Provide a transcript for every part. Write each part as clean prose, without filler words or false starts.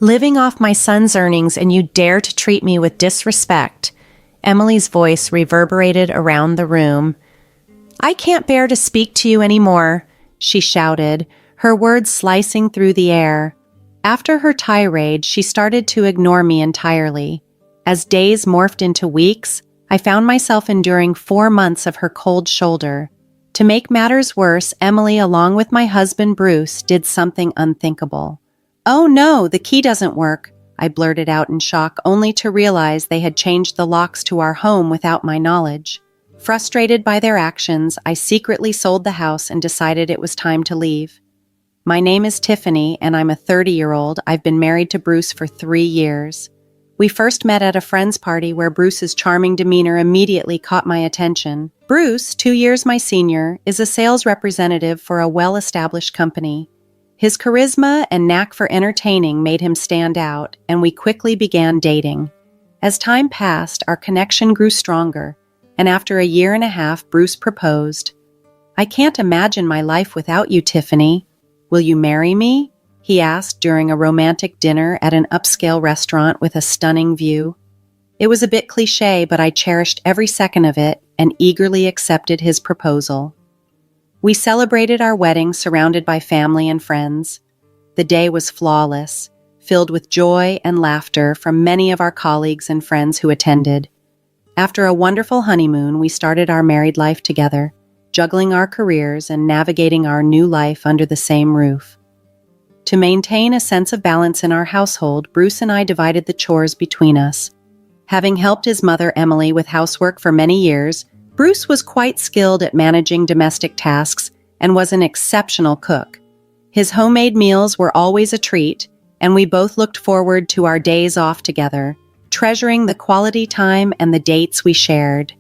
Living off my son's earnings and you dare to treat me with disrespect. Emily's voice reverberated around the room. I can't bear to speak to you anymore, she shouted, her words slicing through the air. After her tirade, she started to ignore me entirely. As days morphed into weeks, I found myself enduring 4 months of her cold shoulder. To make matters worse, Emily, along with my husband Bruce, did something unthinkable. Oh no, the key doesn't work, I blurted out in shock, only to realize they had changed the locks to our home without my knowledge. Frustrated by their actions, I secretly sold the house and decided it was time to leave. My name is Tiffany, and I'm a 30-year-old. I've been married to Bruce for 3 years. We first met at a friend's party where Bruce's charming demeanor immediately caught my attention. Bruce, 2 years my senior, is a sales representative for a well-established company. His charisma and knack for entertaining made him stand out, and we quickly began dating. As time passed, our connection grew stronger, and after a 1.5 years, Bruce proposed. I can't imagine my life without you, Tiffany. Will you marry me? He asked during a romantic dinner at an upscale restaurant with a stunning view. It was a bit cliché, but I cherished every second of it and eagerly accepted his proposal. We celebrated our wedding surrounded by family and friends. The day was flawless, filled with joy and laughter from many of our colleagues and friends who attended. After a wonderful honeymoon, we started our married life together, juggling our careers and navigating our new life under the same roof. To maintain a sense of balance in our household, Bruce and I divided the chores between us. Having helped his mother, Emily, with housework for many years, Bruce was quite skilled at managing domestic tasks and was an exceptional cook. His homemade meals were always a treat, and we both looked forward to our days off together, treasuring the quality time and the dates we shared.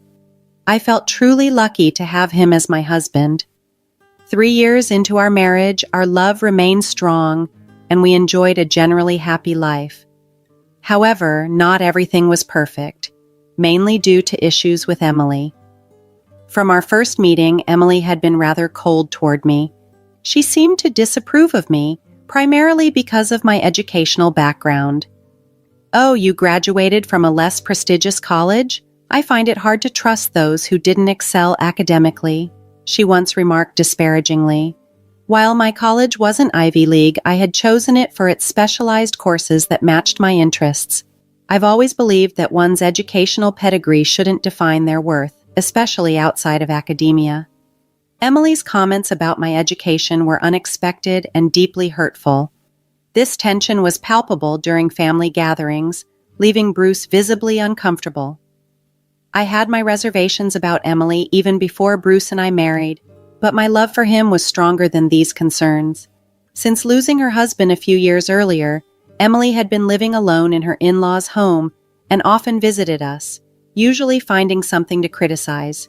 I felt truly lucky to have him as my husband. 3 years into our marriage, our love remained strong, and we enjoyed a generally happy life. However, not everything was perfect, mainly due to issues with Emily. From our first meeting, Emily had been rather cold toward me. She seemed to disapprove of me, primarily because of my educational background. Oh, you graduated from a less prestigious college? I find it hard to trust those who didn't excel academically, she once remarked disparagingly. While my college wasn't Ivy League, I had chosen it for its specialized courses that matched my interests. I've always believed that one's educational pedigree shouldn't define their worth, especially outside of academia. Emily's comments about my education were unexpected and deeply hurtful. This tension was palpable during family gatherings, leaving Bruce visibly uncomfortable. I had my reservations about Emily even before Bruce and I married, but my love for him was stronger than these concerns. Since losing her husband a few years earlier, Emily had been living alone in her in-laws' home and often visited us, usually finding something to criticize.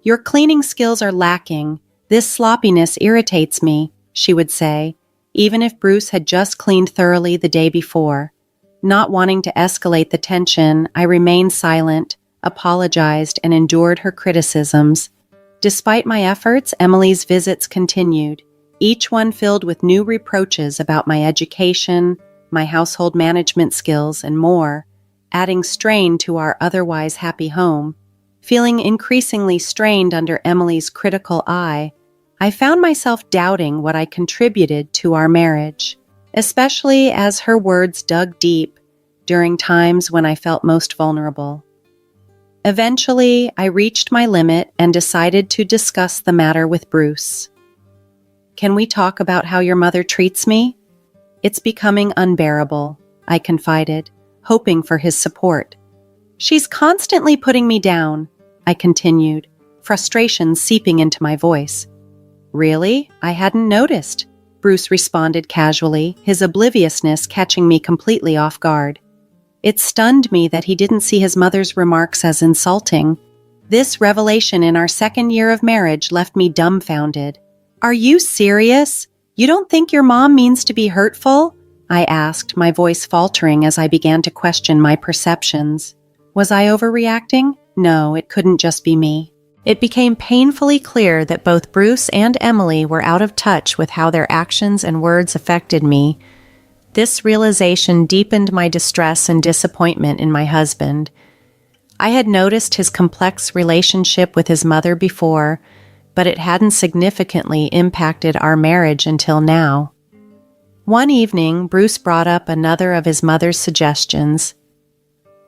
Your cleaning skills are lacking. This sloppiness irritates me, she would say, even if Bruce had just cleaned thoroughly the day before. Not wanting to escalate the tension, I remained silent, apologized, and endured her criticisms. Despite my efforts, Emily's visits continued, each one filled with new reproaches about my education, my household management skills, and more, adding strain to our otherwise happy home. Feeling increasingly strained under Emily's critical eye, I found myself doubting what I contributed to our marriage, especially as her words dug deep during times when I felt most vulnerable. Eventually, I reached my limit and decided to discuss the matter with Bruce. Can we talk about how your mother treats me? It's becoming unbearable, I confided, hoping for his support. She's constantly putting me down, I continued, frustration seeping into my voice. Really? I hadn't noticed, Bruce responded casually, his obliviousness catching me completely off guard. It stunned me that he didn't see his mother's remarks as insulting. This revelation in our 2nd year of marriage left me dumbfounded. Are you serious? You don't think your mom means to be hurtful? I asked, my voice faltering as I began to question my perceptions. Was I overreacting? No, it couldn't just be me. It became painfully clear that both Bruce and Emily were out of touch with how their actions and words affected me. This realization deepened my distress and disappointment in my husband. I had noticed his complex relationship with his mother before, but it hadn't significantly impacted our marriage until now. One evening, Bruce brought up another of his mother's suggestions.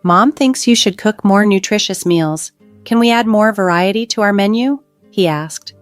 "Mom thinks you should cook more nutritious meals. Can we add more variety to our menu?" he asked.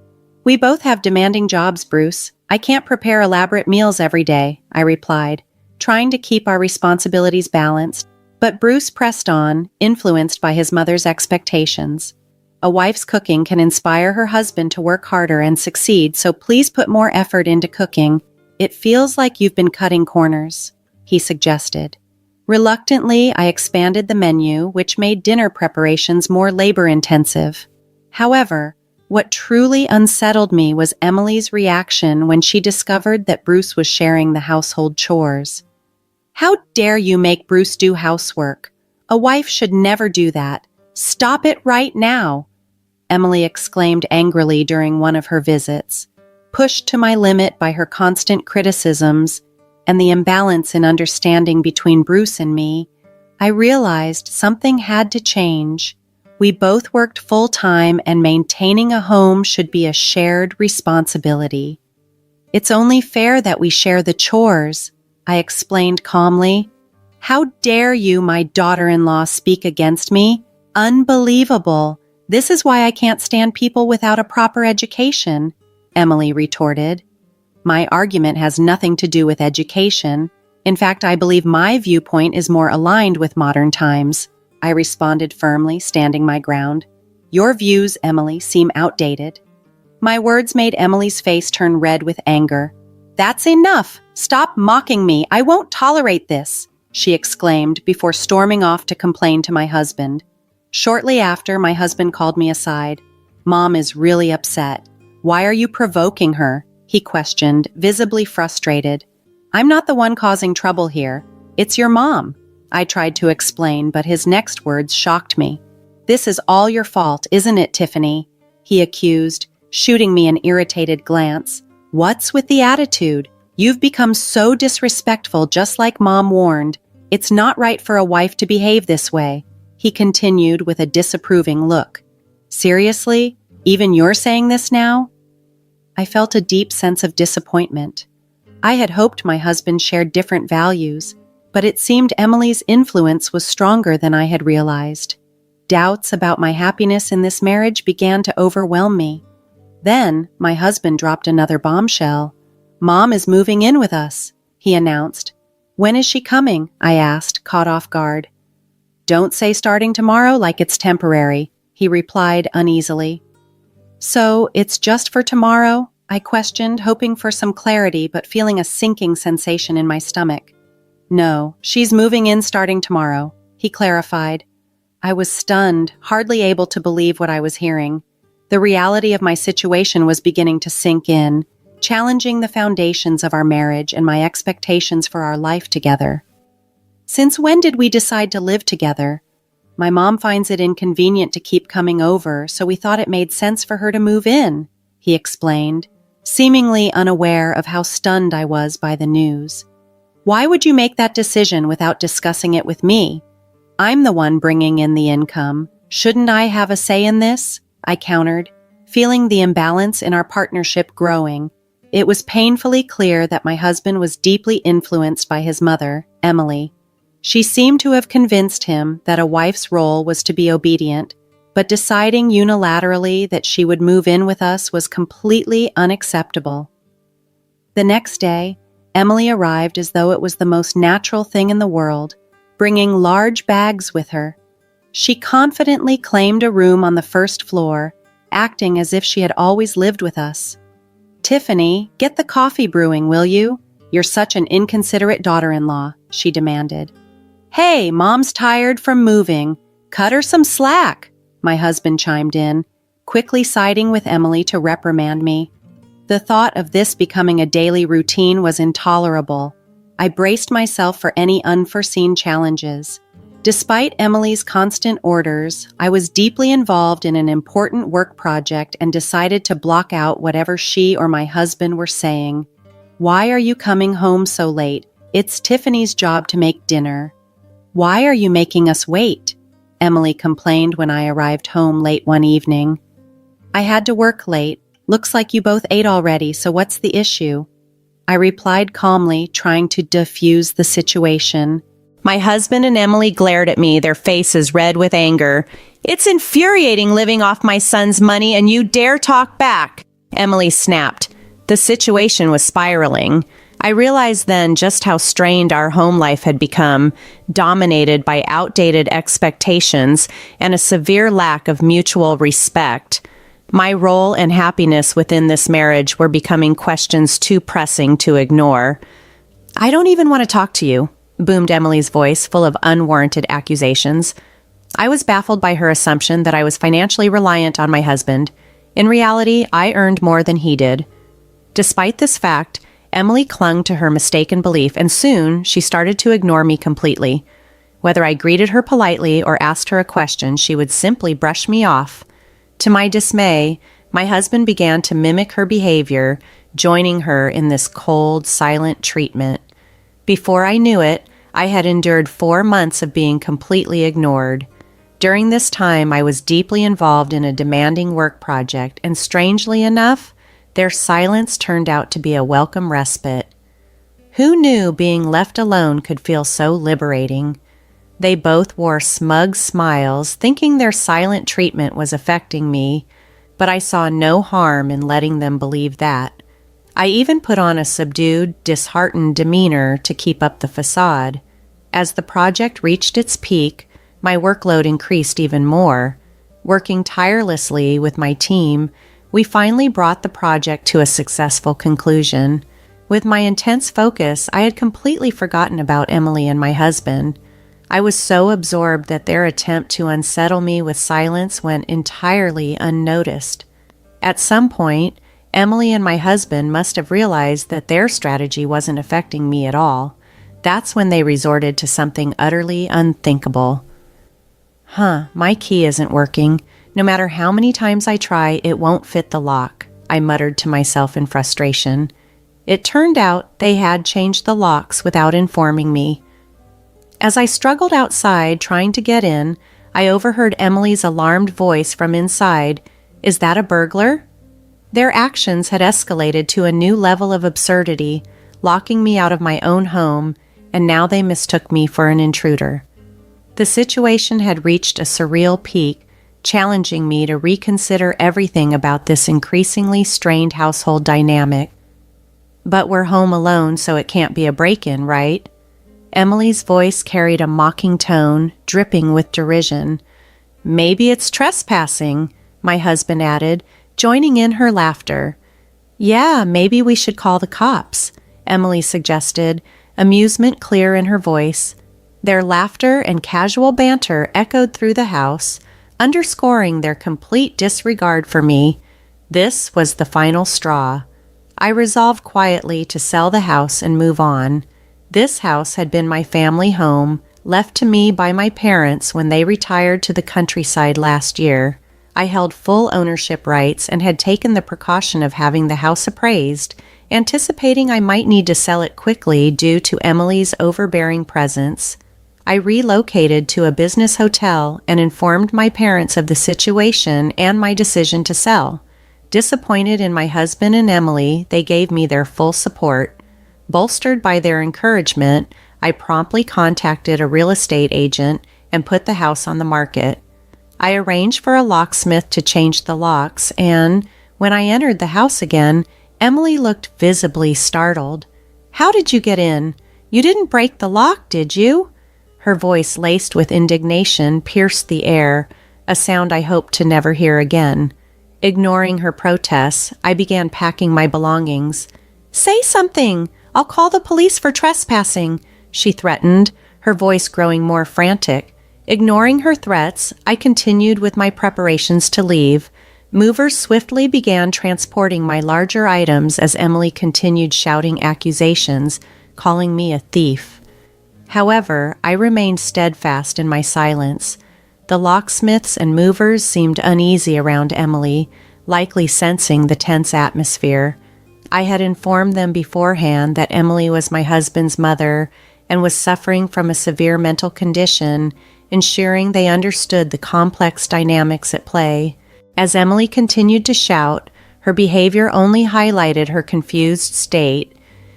"We both have demanding jobs, Bruce. I can't prepare elaborate meals every day," I replied, trying to keep our responsibilities balanced. But Bruce pressed on, influenced by his mother's expectations. "A wife's cooking can inspire her husband to work harder and succeed, so please put more effort into cooking. It feels like you've been cutting corners," he suggested. Reluctantly, I expanded the menu, which made dinner preparations more labor-intensive. However, what truly unsettled me was Emily's reaction when she discovered that Bruce was sharing the household chores. "How dare you make Bruce do housework? A wife should never do that. Stop it right now," Emily exclaimed angrily during one of her visits. Pushed to my limit by her constant criticisms and the imbalance in understanding between Bruce and me, I realized something had to change. We both worked full-time, and maintaining a home should be a shared responsibility. "It's only fair that we share the chores," I explained calmly. "How dare you, my daughter-in-law, speak against me? Unbelievable. This is why I can't stand people without a proper education," Emily retorted. "My argument has nothing to do with education. In fact, I believe my viewpoint is more aligned with modern times," I responded firmly, standing my ground. "Your views, Emily, seem outdated." My words made Emily's face turn red with anger. "That's enough! Stop mocking me! I won't tolerate this!" she exclaimed before storming off to complain to my husband. Shortly after, my husband called me aside. "Mom is really upset. Why are you provoking her?" he questioned, visibly frustrated. "I'm not the one causing trouble here. It's your mom," I tried to explain, but his next words shocked me. "This is all your fault, isn't it, Tiffany?" he accused, shooting me an irritated glance. "What's with the attitude? You've become so disrespectful, just like Mom warned. It's not right for a wife to behave this way," he continued with a disapproving look. "Seriously? Even you're saying this now?" I felt a deep sense of disappointment. I had hoped my husband shared different values, but it seemed Emily's influence was stronger than I had realized. Doubts about my happiness in this marriage began to overwhelm me. Then, my husband dropped another bombshell. "Mom is moving in with us," he announced. "When is she coming?" I asked, caught off guard. "Don't say starting tomorrow like it's temporary," he replied uneasily. "So, it's just for tomorrow?" I questioned, hoping for some clarity but feeling a sinking sensation in my stomach. "No, she's moving in starting tomorrow," he clarified. I was stunned, hardly able to believe what I was hearing. The reality of my situation was beginning to sink in, challenging the foundations of our marriage and my expectations for our life together. "Since when did we decide to live together? My mom finds it inconvenient to keep coming over, so we thought it made sense for her to move in," he explained, seemingly unaware of how stunned I was by the news. "Why would you make that decision without discussing it with me? I'm the one bringing in the income. Shouldn't I have a say in this?" I countered, feeling the imbalance in our partnership growing. It was painfully clear that my husband was deeply influenced by his mother, Emily. She seemed to have convinced him that a wife's role was to be obedient, but deciding unilaterally that she would move in with us was completely unacceptable. The next day, Emily arrived as though it was the most natural thing in the world, bringing large bags with her. She confidently claimed a room on the first floor, acting as if she had always lived with us. "Tiffany, get the coffee brewing, will you? You're such an inconsiderate daughter-in-law," she demanded. "Hey, Mom's tired from moving. Cut her some slack," my husband chimed in, quickly siding with Emily to reprimand me. The thought of this becoming a daily routine was intolerable. I braced myself for any unforeseen challenges. Despite Emily's constant orders, I was deeply involved in an important work project and decided to block out whatever she or my husband were saying. "Why are you coming home so late? It's Tiffany's job to make dinner. Why are you making us wait? Emily complained when I arrived home late one evening. I had to work late. Looks like you both ate already, so what's the issue? I replied calmly, trying to diffuse the situation. My husband and Emily glared at me, their faces red with anger. It's infuriating living off my son's money, and you dare talk back, Emily snapped. The situation was spiraling. I realized then just how strained our home life had become, dominated by outdated expectations and a severe lack of mutual respect. My role and happiness within this marriage were becoming questions too pressing to ignore. I don't even want to talk to you, boomed Emily's voice, full of unwarranted accusations. I was baffled by her assumption that I was financially reliant on my husband. In reality, I earned more than he did. Despite this fact, Emily clung to her mistaken belief, and soon she started to ignore me completely. Whether I greeted her politely or asked her a question, she would simply brush me off. To my dismay, my husband began to mimic her behavior, joining her in this cold, silent treatment. Before I knew it, I had endured 4 months of being completely ignored. During this time, I was deeply involved in a demanding work project, and strangely enough, their silence turned out to be a welcome respite. Who knew being left alone could feel so liberating? They both wore smug smiles, thinking their silent treatment was affecting me, but I saw no harm in letting them believe that. I even put on a subdued, disheartened demeanor to keep up the facade. As the project reached its peak, my workload increased even more. Working tirelessly with my team, we finally brought the project to a successful conclusion. With my intense focus, I had completely forgotten about Emily and my husband. I was so absorbed that their attempt to unsettle me with silence went entirely unnoticed. At some point, Emily and my husband must have realized that their strategy wasn't affecting me at all. That's when they resorted to something utterly unthinkable. My key isn't working. No matter how many times I try, it won't fit the lock, I muttered to myself in frustration. It turned out they had changed the locks without informing me. As I struggled outside trying to get in, I overheard Emily's alarmed voice from inside. Is that a burglar? Their actions had escalated to a new level of absurdity, locking me out of my own home, and now they mistook me for an intruder. The situation had reached a surreal peak, challenging me to reconsider everything about this increasingly strained household dynamic. But we're home alone, so it can't be a break-in, right? Emily's voice carried a mocking tone, dripping with derision. Maybe it's trespassing, my husband added, joining in her laughter. Yeah, maybe we should call the cops, Emily suggested, amusement clear in her voice. Their laughter and casual banter echoed through the house, underscoring their complete disregard for me. This was the final straw. I resolved quietly to sell the house and move on. This house had been my family home, left to me by my parents when they retired to the countryside last year. I held full ownership rights and had taken the precaution of having the house appraised, anticipating I might need to sell it quickly due to Emily's overbearing presence. I relocated to a business hotel and informed my parents of the situation and my decision to sell. Disappointed in my husband and Emily, they gave me their full support. Bolstered by their encouragement, I promptly contacted a real estate agent and put the house on the market. I arranged for a locksmith to change the locks, and when I entered the house again, Emily looked visibly startled. How did you get in? You didn't break the lock, did you? Her voice, laced with indignation, pierced the air, a sound I hoped to never hear again. Ignoring her protests, I began packing my belongings. Say something! I'll call the police for trespassing, she threatened, her voice growing more frantic. Ignoring her threats, I continued with my preparations to leave. Movers swiftly began transporting my larger items as Emily continued shouting accusations, calling me a thief. However, I remained steadfast in my silence. The locksmiths and movers seemed uneasy around Emily, likely sensing the tense atmosphere. I had informed them beforehand that Emily was my husband's mother and was suffering from a severe mental condition, ensuring they understood the complex dynamics at play. As Emily continued to shout, her behavior only highlighted her confused state.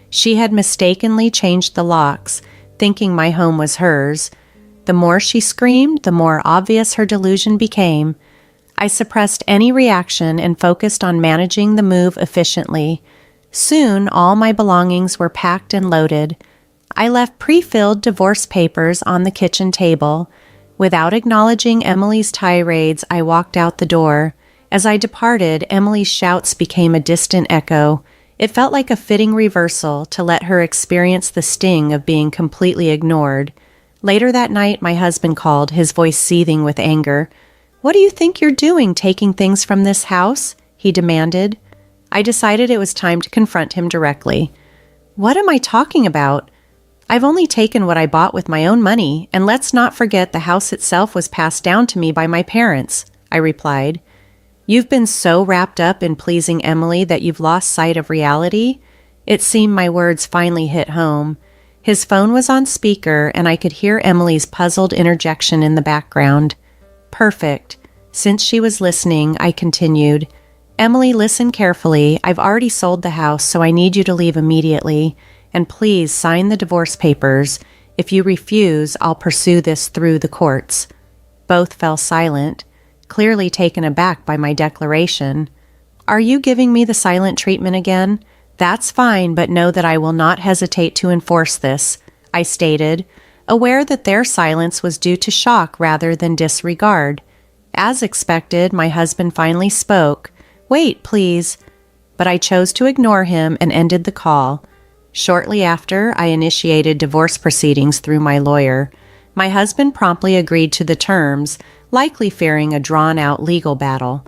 She had mistakenly changed the locks, thinking my home was hers. The more she screamed, the more obvious her delusion became. I suppressed any reaction and focused on managing the move efficiently. Soon, all my belongings were packed and loaded. I left pre-filled divorce papers on the kitchen table. Without acknowledging Emily's tirades, I walked out the door. As I departed, Emily's shouts became a distant echo. It felt like a fitting reversal to let her experience the sting of being completely ignored. Later that night, my husband called, his voice seething with anger. "What do you think you're doing, taking things from this house?" he demanded. I decided it was time to confront him directly. "What am I talking about? I've only taken what I bought with my own money, and let's not forget the house itself was passed down to me by my parents," I replied. "You've been so wrapped up in pleasing Emily that you've lost sight of reality?" It seemed my words finally hit home. His phone was on speaker, and I could hear Emily's puzzled interjection in the background. Perfect. Since she was listening, I continued, "Emily, listen carefully. I've already sold the house, so I need you to leave immediately. And please sign the divorce papers. If you refuse, I'll pursue this through the courts." Both fell silent, clearly taken aback by my declaration. "Are you giving me the silent treatment again? That's fine, but know that I will not hesitate to enforce this," I stated, aware that their silence was due to shock rather than disregard. As expected, my husband finally spoke. "Wait, please." But I chose to ignore him and ended the call. Shortly after, I initiated divorce proceedings through my lawyer. My husband promptly agreed to the terms, likely fearing a drawn-out legal battle.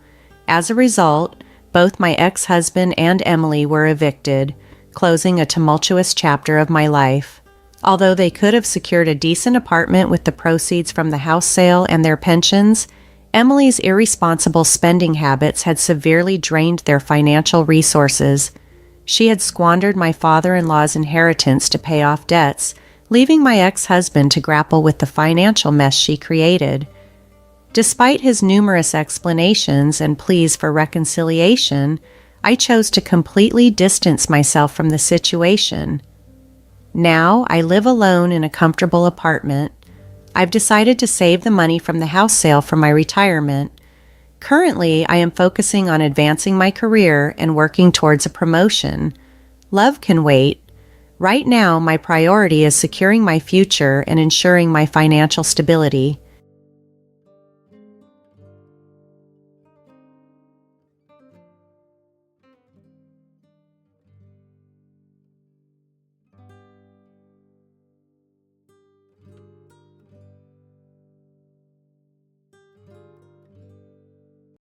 As a result, both my ex-husband and Emily were evicted, closing a tumultuous chapter of my life. Although they could have secured a decent apartment with the proceeds from the house sale and their pensions, Emily's irresponsible spending habits had severely drained their financial resources. She had squandered my father-in-law's inheritance to pay off debts, leaving my ex-husband to grapple with the financial mess she created. Despite his numerous explanations and pleas for reconciliation, I chose to completely distance myself from the situation. Now I live alone in a comfortable apartment. I've decided to save the money from the house sale for my retirement. Currently, I am focusing on advancing my career and working towards a promotion. Love can wait. Right now, my priority is securing my future and ensuring my financial stability.